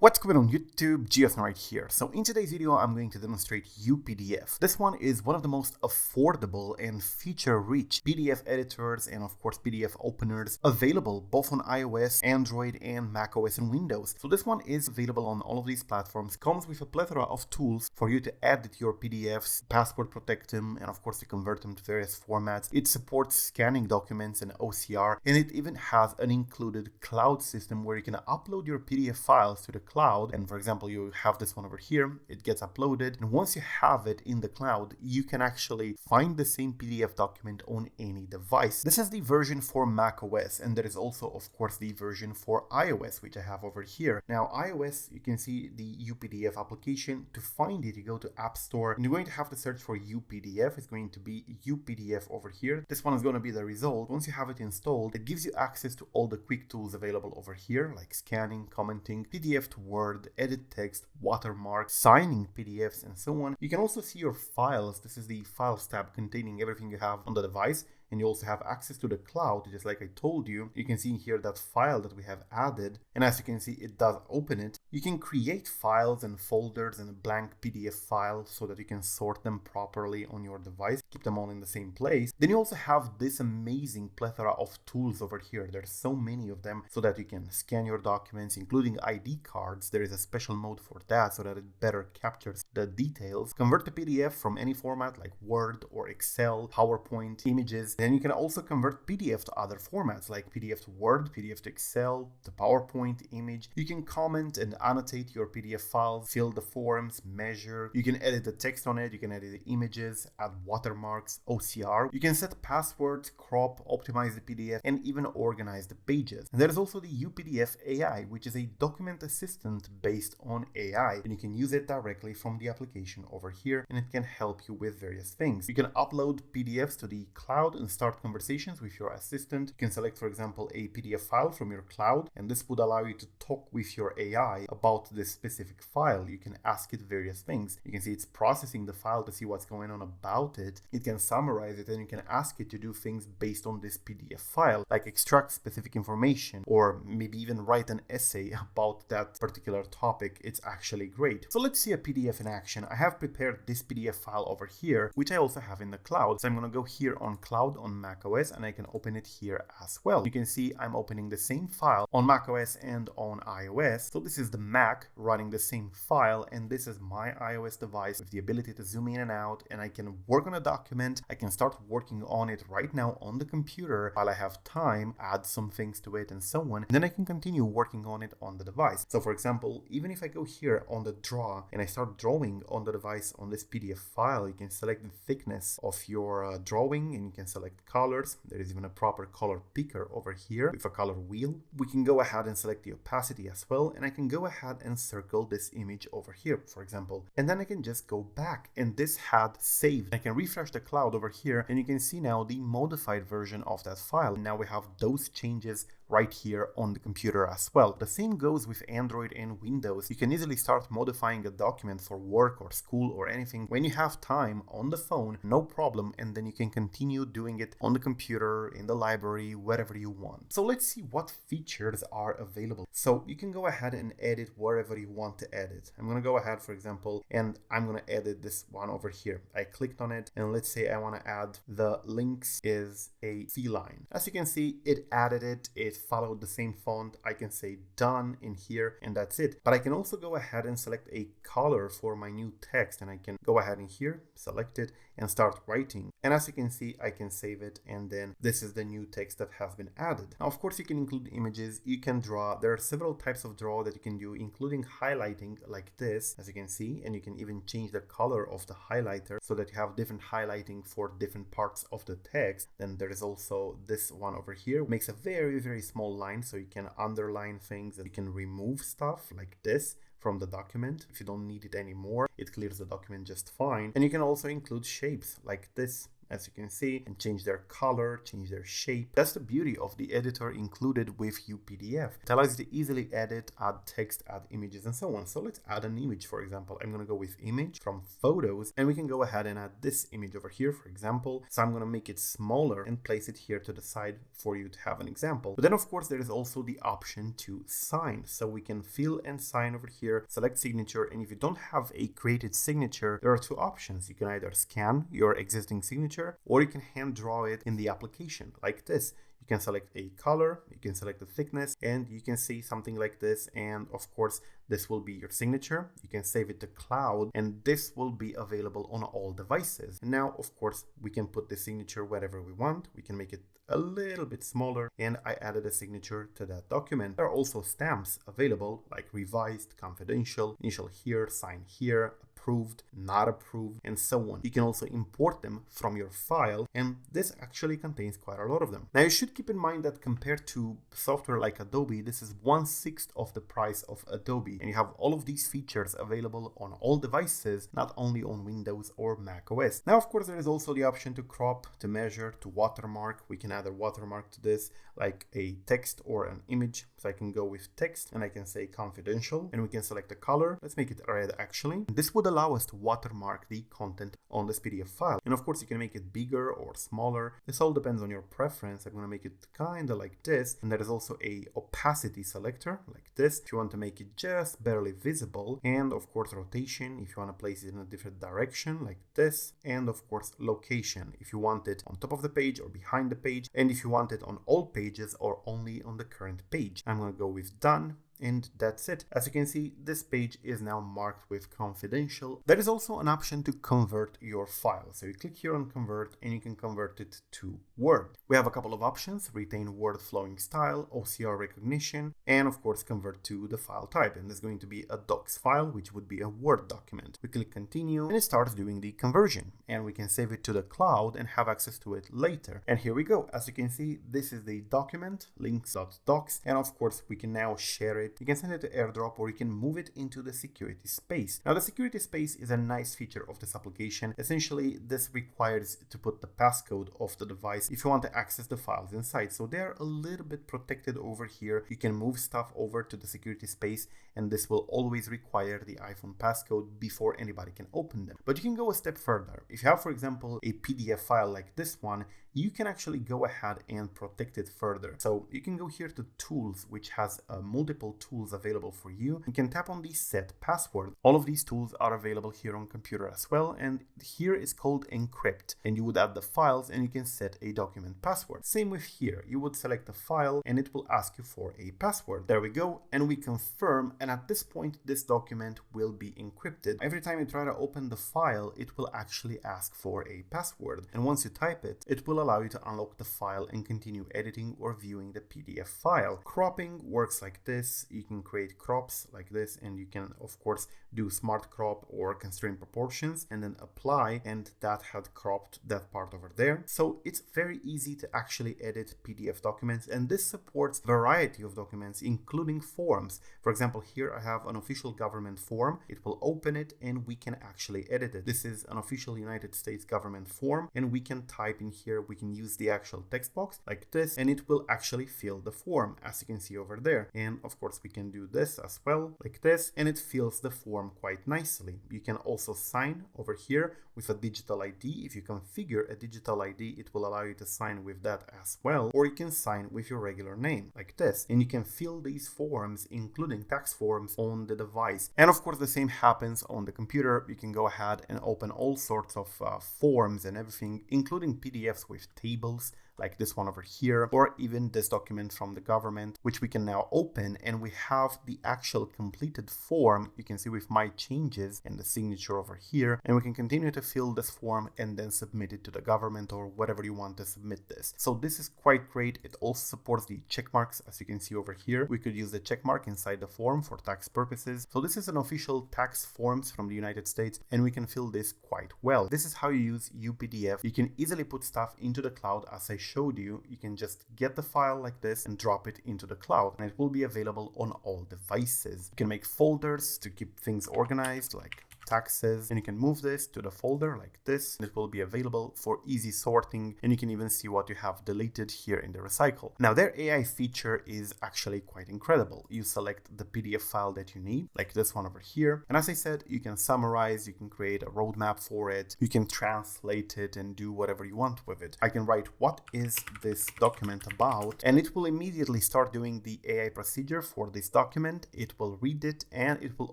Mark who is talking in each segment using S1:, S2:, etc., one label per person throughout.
S1: What's going on YouTube? Geothan right here. So in today's video, I'm going to demonstrate UPDF. This one is one of the most affordable and feature-rich PDF editors and of course PDF openers available both on iOS, Android, and macOS and Windows. So this one is available on all of these platforms, comes with a plethora of tools for you to edit your PDFs, password protect them, and of course to convert them to various formats. It supports scanning documents and OCR, and it even has an included cloud system where you can upload your PDF files to the cloud. And for example, you have this one over here, it gets uploaded, and once you have it in the cloud, you can actually find the same PDF document on any device. This is the version for macOS, and there is also of course the version for iOS, which I have over here. Now iOS, you can see the UPDF application. To find it, you go to App Store and you're going to have to search for UPDF. It's going to be UPDF over here. This one is going to be the result. Once you have it installed, it gives you access to all the quick tools available over here, like scanning, commenting, PDF to Word, edit text, watermark, signing PDFs, and so on. You can also see your files. This is the Files tab containing everything you have on the device. And you also have access to the cloud, just like I told you. You can see here that file that we have added. And as you can see, it does open it. You can create files and folders in a blank PDF file so that you can sort them properly on your device, keep them all in the same place. Then you also have this amazing plethora of tools over here. There's so many of them so that you can scan your documents, including ID cards. There is a special mode for that so that it better captures the details. Convert the PDF from any format like Word or Excel, PowerPoint, images. Then you can also convert PDF to other formats like PDF to Word, PDF to Excel, to PowerPoint, image. You can comment and annotate your PDF files, fill the forms, measure. You can edit the text on it, you can edit the images, add watermarks, OCR. You can set passwords, crop, optimize the PDF, and even organize the pages. And there is also the UPDF AI, which is a document assistant based on AI. And you can use it directly from the application over here, and it can help you with various things. You can upload PDFs to the cloud and start conversations with your assistant. You can select, for example, a PDF file from your cloud, and this would allow you to talk with your AI about this specific file. You can ask it various things. You can see it's processing the file to see what's going on about it. It can summarize it, and you can ask it to do things based on this PDF file, like extract specific information or maybe even write an essay about that particular topic. It's actually great. So let's see a PDF in action. I have prepared this PDF file over here, which I also have in the cloud. So I'm going to go here on cloud on macOS, and I can open it here as well. You can see I'm opening the same file on macOS and on iOS. So this is the Mac running the same file, and this is my iOS device with the ability to zoom in and out, and I can work on a document. I can start working on it right now on the computer while I have time, add some things to it and so on. And then I can continue working on it on the device. So for example, even if I go here on the draw and I start drawing on the device on this PDF file, you can select the thickness of your drawing, and you can select colors. There is even a proper color picker over here with a color wheel. We can go ahead and select the opacity as well, and I can go ahead and circle this image over here, for example, and then I can just go back, and this had saved. I can refresh the cloud over here, and you can see now the modified version of that file. Now we have those changes right here on the computer as well. The same goes with Android and Windows. You can easily start modifying a document for work or school or anything when you have time on the phone, no problem, and then you can continue doing it on the computer, in the library, wherever you want. So let's see what features are available. So you can go ahead and edit wherever you want to edit. I'm going to go ahead, for example, and I'm going to edit this one over here. I clicked on it, and let's say I want to add the links is a feline. As you can see, it added it. It followed the same font. I can say done in here, and that's it. But I can also go ahead and select a color for my new text, and I can go ahead in here, select it, and start writing. And as you can see, I can save it, and then this is the new text that has been added. Now, of course, you can include images, you can draw. There are several types of draw that you can do, including highlighting like this, as you can see, and you can even change the color of the highlighter so that you have different highlighting for different parts of the text. Then there is also this one over here, makes a very, very small line, so you can underline things, and you can remove stuff like this from the document. If you don't need it anymore, it clears the document just fine. And you can also include shapes like this. as you can see, and change their color, change their shape. That's the beauty of the editor included with UPDF. It allows you to easily edit, add text, add images, and so on. So let's add an image, for example. I'm going to go with image from photos, and we can go ahead and add this image over here, for example. So I'm going to make it smaller and place it here to the side for you to have an example. But then, of course, there is also the option to sign. So we can fill and sign over here, select signature, and if you don't have a created signature, there are two options. You can either scan your existing signature, or you can hand draw it in the application like this. You can select a color, you can select the thickness, and you can see something like this. And of course, this will be your signature. You can save it to cloud, and this will be available on all devices. And now, of course, we can put the signature wherever we want. We can make it a little bit smaller, and I added a signature to that document. There are also stamps available, like revised, confidential, initial here, sign here, approved, not approved, and so on. You can also import them from your file, and this actually contains quite a lot of them. Now, you should keep in mind that compared to software like Adobe, this is 1/6 of the price of Adobe, and you have all of these features available on all devices, not only on Windows or macOS. Now, of course, there is also the option to crop, to measure, to watermark. We can add a watermark to this, like a text or an image. So I can go with text, and I can say confidential, and we can select the color. Let's make it red, actually. This would allow us to watermark the content on this PDF file. And of course, you can make it bigger or smaller. This all depends on your preference. I'm going to make it kind of like this. And there is also a opacity selector like this, if you want to make it just barely visible. And of course, rotation, if you want to place it in a different direction like this. And of course, location, if you want it on top of the page or behind the page. And if you want it on all pages or only on the current page. I'm going to go with done. And that's it. As you can see, this page is now marked with confidential. There is also an option to convert your file. So you click here on convert, and you can convert it to Word. We have a couple of options: retain word flowing style, OCR recognition, and of course convert to the file type. And this is going to be a docs file, which would be a Word document. We click continue, and it starts doing the conversion, and we can save it to the cloud and have access to it later. And here we go. As you can see, this is the document, links.docs, and of course we can now share it. You can send it to AirDrop, or you can move it into the security space. Now, the security space is a nice feature of this application. Essentially, this requires to put the passcode of the device if you want to access the files inside. So they're a little bit protected over here. You can move stuff over to the security space, and this will always require the iPhone passcode before anybody can open them. But you can go a step further. If you have, for example, a PDF file like this one, you can actually go ahead and protect it further. So you can go here to tools, which has multiple tools available for you. You can tap on the set password. All of these tools are available here on computer as well. And here is called encrypt, and you would add the files, and you can set a document password. Same with here. You would select the file, and it will ask you for a password. There we go. And we confirm. And at this point, this document will be encrypted. Every time you try to open the file, it will actually ask for a password. And once you type it, it will allow you to unlock the file and continue editing or viewing the PDF file. Cropping works like this. You can create crops like this, and you can of course do smart crop or constrain proportions, and then apply, and that had cropped that part over there. So it's very easy to actually edit PDF documents, and this supports variety of documents, including forms. For example, here I have an official government form. It will open it, and we can actually edit it. This is an official United States government form, and we can type in here. We can use the actual text box like this, and it will actually fill the form, as you can see over there. And of course, we can do this as well, like this, and it fills the form quite nicely. You can also sign over here with a digital ID. If you configure a digital ID, it will allow you to sign with that as well, or you can sign with your regular name like this, and you can fill these forms, including tax forms, on the device. And of course, the same happens on the computer. You can go ahead and open all sorts of forms and everything, including PDFs with tables like this one over here, or even this document from the government, which we can now open, and we have the actual completed form. You can see with my changes and the signature over here, and we can continue to fill this form and then submit it to the government or whatever you want to submit this. So this is quite great. It also supports the check marks, as you can see over here. We could use the check mark inside the form for tax purposes. So this is an official tax forms from the United States, and we can fill this quite well. This is how you use UPDF. You can easily put stuff into the cloud, as I showed you. You can just get the file like this and drop it into the cloud, and it will be available on all devices. You can make folders to keep things organized, like taxes, and you can move this to the folder like this. It will be available for easy sorting, and you can even see what you have deleted here in the recycle. Now their AI feature is actually quite incredible. You select the PDF file that you need, like this one over here, and as I said, you can summarize, you can create a roadmap for it, you can translate it and do whatever you want with it. I can write what is this document about, and it will immediately start doing the AI procedure for this document. It will read it, and it will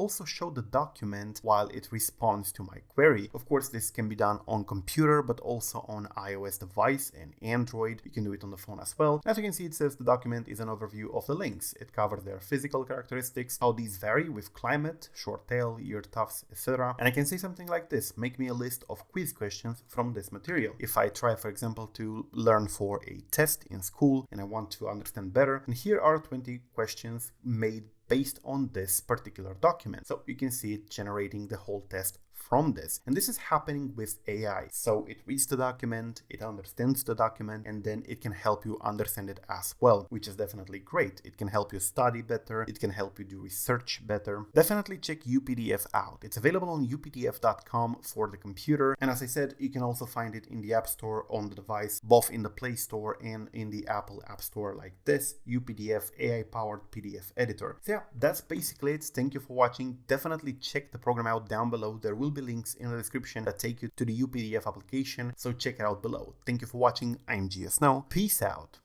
S1: also show the document while it responds to my query. Of course, this can be done on computer, but also on iOS device and Android. You can do it on the phone as well. As you can see, it says the document is an overview of the links. It covers their physical characteristics, how these vary with climate, short tail, ear tufts, etc. And I can say something like this: make me a list of quiz questions from this material. If I try, for example, to learn for a test in school and I want to understand better, and here are 20 questions made based on this particular document. So you can see it generating the whole test from this. And this is happening with AI. So it reads the document, it understands the document, and then it can help you understand it as well, which is definitely great. It can help you study better, it can help you do research better. Definitely check UPDF out. It's available on updf.com for the computer. And as I said, you can also find it in the App Store on the device, both in the Play Store and in the Apple App Store like this, UPDF AI-powered PDF editor. So yeah, that's basically it. Thank you for watching. Definitely check the program out down below. There will be links in the description that take you to the UPDF application, so check it out below. Thank you for watching. I'm GS Now. Peace out.